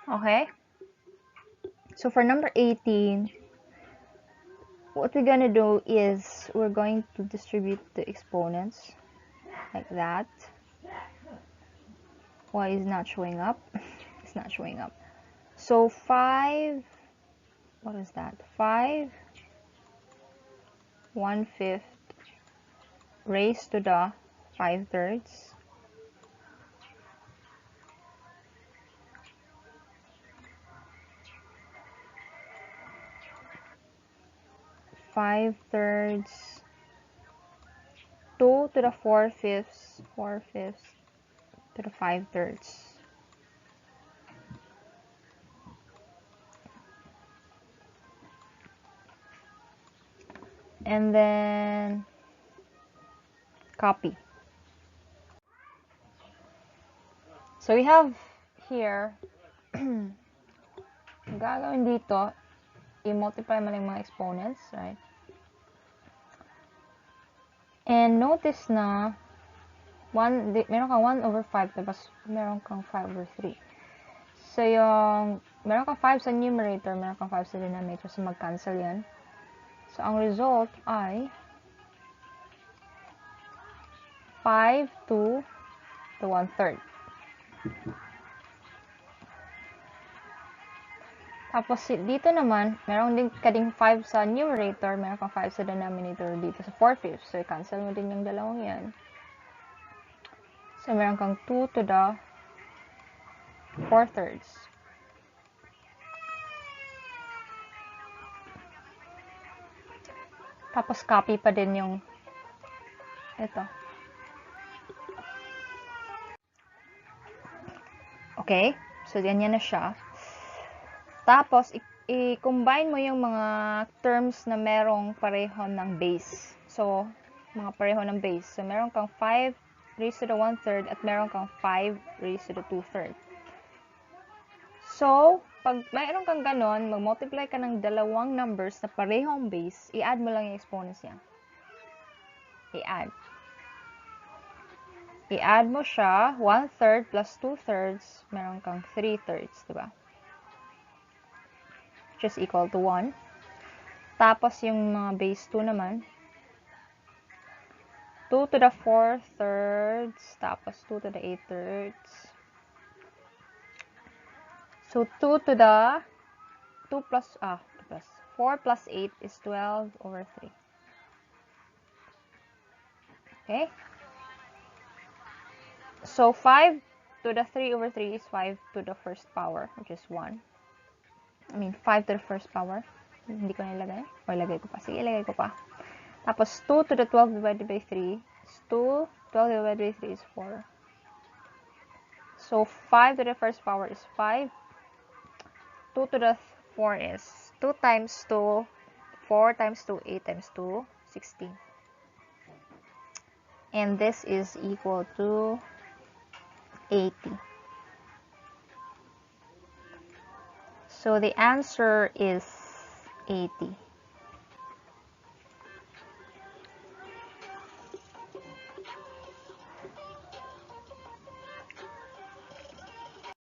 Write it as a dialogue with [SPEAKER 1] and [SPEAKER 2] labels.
[SPEAKER 1] Okay? So for number 18, what we're gonna do is we're going to distribute the exponents like that. Why is not showing up? It's not showing up. So 5, what is that? 5 1/5 raised to the 5/3 5/3 2 to the 4/5 4/5 to the 5/3. And then copy. So we have here, gagawin dito, i-multiply mo lang mga exponents, right? And notice na, meron kang 1/5, tapos meron kang 5/3. So yung, meron kang 5 sa numerator, meron kang 5 sa denominator, so mag-cancel yan. So ang result ay 5 to the 1/3. Tapos dito naman, meron din kading 5 sa numerator, meron kang 5 sa denominator dito sa 4/5. So i-cancel mo din yung dalawang yan. So meron kang 2 to the 4/3. Tapos copy pa din yung ito. Okay? So ganyan na siya. Tapos i-combine mo yung mga terms na merong pareho ng base. So mga pareho ng base. So meron kang 5 raised to the 1/3 at meron kang 5 raised to the 2/3. So, pag mayroon kang ganon, mag-multiply ka ng dalawang numbers na parehong base, i-add mo lang yung exponents niya. I-add. I-add mo siya, 1/3 plus 2/3, meron kang 3/3, diba? Which is equal to 1. Tapos, yung mga base 2 naman, 2 to the 4/3, tapos 2 to the 8/3. So, 2 to the 4 plus 8 is 12/3. Okay? So, 5 to the 3/3 is 5 to the first power, which is 1. I mean, 5 to the first power. Hindi ko nilagay. O, ilagay ko pa. Sige, ilagay ko pa. Tapos, 2 to the 12 divided by 3 is 2. 12 divided by 3 is 4. So, 5 to the first power is 5. 2 to the 4 is 2 times 2, 4 times 2, 8 times 2, 16. And this is equal to 80. So the answer is 80.